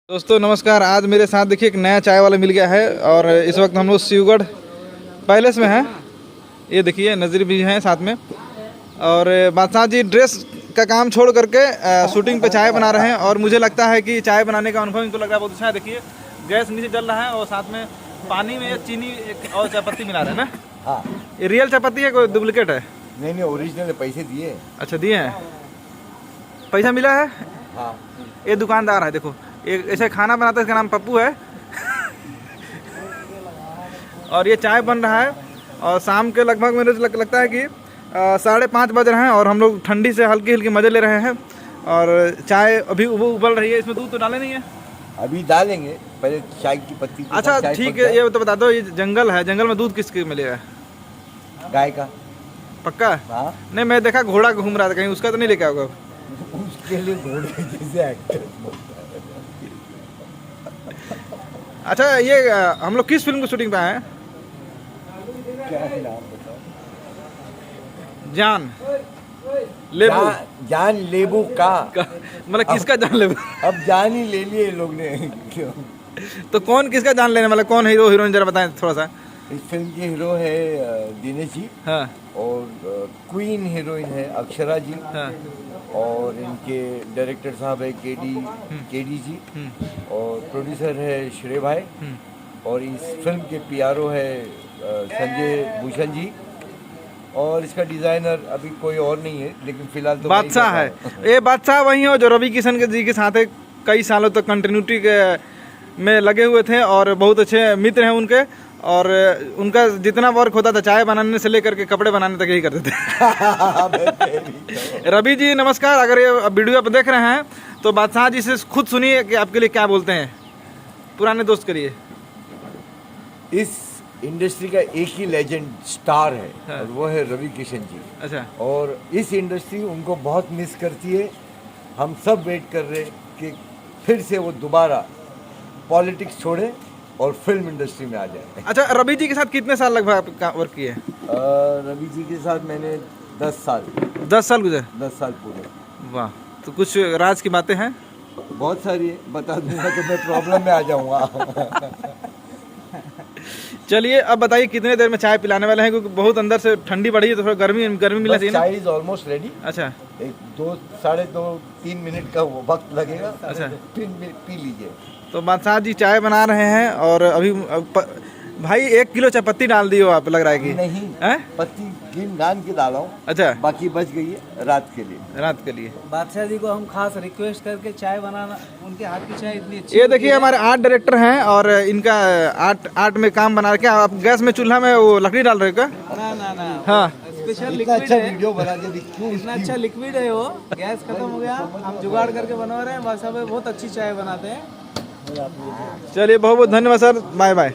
दोस्तों नमस्कार। आज मेरे साथ देखिए एक नया चाय वाला मिल गया है और इस वक्त हम लोग शिवगढ़ पैलेस में हैं। ये देखिए नज़ीर भी हैं साथ में और बादशाह जी ड्रेस का काम छोड़ करके शूटिंग पे चाय बना रहे हैं और मुझे लगता है कि चाय बनाने का अनुभव इनको लग रहा है बहुत अच्छा है। देखिए गैस नीचे जल रहा है और साथ में पानी में चीनी और चाय पत्ती मिला रहे हैं ना। हाँ, ये रियल चाय पत्ती है कोई डुप्लीकेट है? नहीं ओरिजिनल है, पैसे दिए। अच्छा दिए हैं, पैसा मिला है। हाँ, ये दुकानदार है, देखो एक ऐसे खाना बनाता है, इसका नाम पप्पू है और ये चाय बन रहा है और शाम के लगभग मेरे लगता है कि 5:30 बज रहे हैं और हम लोग ठंडी से हल्की हल्की मज़े ले रहे हैं और चाय अभी उबल रही है। इसमें दूध तो डाले नहीं है? अभी डालेंगे, पहले चाय की पत्ती के साथ अच्छा चाय ठीक पक है, जाए। ये तो बता दो, ये जंगल है, जंगल में दूध किसके मिलेगा? गाय का। पक्का? हाँ, नहीं, मैं देखा घोड़ा घूम रहा था, कहीं उसका तो नहीं लेके आओगे? उसके लिए घोड़े जैसे एक्टर। अच्छा ये हम लोग किस फिल्म की शूटिंग पे आए हैं? क्या नाम बताओ? जान लेबू जान लेबू का। मतलब किसका जान लेबू? अब जान ही ले लिए लोग ने। तो कौन किसका जान लेने वाला, कौन हीरो हीरोइन जरा बताएं थोड़ा सा। इस फिल्म के हीरो है दिनेश जी। हाँ और क्वीन हीरोइन है अक्षरा जी। हाँ और इनके डायरेक्टर साहब है केडी जी। और प्रोड्यूसर है श्रेय भाई। और इस फिल्म के पीआरओ है संजय भूषण जी। और इसका डिजाइनर अभी कोई और नहीं है, लेकिन फिलहाल तो बादशाह है। ये बादशाह वही हो जो रवि किशन के जी के साथ कई सालों तक कंटिन्यूटी के में लगे हुए थे और बहुत अच्छे मित्र हैं उनके। और उनका जितना वर्क होता था चाय बनाने से लेकर के कपड़े बनाने तक यही करते थे। रवि जी नमस्कार। अगर ये वीडियो आप देख रहे हैं तो बादशाह जी से खुद सुनिए कि आपके लिए क्या बोलते हैं, पुराने दोस्त करिए। इस इंडस्ट्री का एक ही लेजेंड स्टार है। हाँ। और वो है रवि किशन जी। अच्छा और इस इंडस्ट्री उनको बहुत मिस करती है। हम सब वेट कर रहे हैं कि फिर से वो दोबारा पॉलिटिक्स छोड़े और फिल्म इंडस्ट्री में आ जाए। अच्छा, रवि जी के साथ कितने साल लगभग आप वर्क किए? रवि जी के साथ मैंने 10 साल 10 साल गुजरे। 10 साल पूरे। वाह, तो कुछ राज की बातें हैं? बहुत सारी है, बता दूंगा तो मैं प्रॉब्लम में आ जाऊंगा। चलिए अब बताइए कितने देर में चाय पिलाने वाले हैं, क्योंकि बहुत अंदर से ठंडी बढ़ी है तो थोड़ा गर्मी मिलना चाहिए ना। चाय इज ऑलमोस्ट रेडी। अच्छा, एक 2-3 मिनट का वो वक्त लगेगा। अच्छा। फिर पी लीजिए। तो बादशाह जी चाय बना रहे हैं और अभी भाई 1 किलो चाय पत्ती डाल दी हो आप, लग रहा है कि नहीं हैं? पत्ती गिन गान के डाला हूँ। अच्छा, बाकी बच गई है रात के लिए। रात के लिए। बादशाह जी को हम खास रिक्वेस्ट करके चाय बनाना, उनके हाथ की चाय इतनी अच्छी ये देखिए हमारे आर्ट डायरेक्टर हैं और इनका आर्ट में काम बना रहे। आप गैस में चूल्हा में वो लकड़ी डाल रहे हो क्या? ना हाँ, स्पेशल इतना लिक्विड अच्छा है। वीडियो बना के दिखूं। इतना अच्छा लिक्विड है, वो गैस खत्म हो गया, हम जुगाड़ करके बना रहे हैं। बादशाह भाई बहुत अच्छी चाय बनाते हैं। चलिए बहुत बहुत धन्यवाद सर, बाय बाय।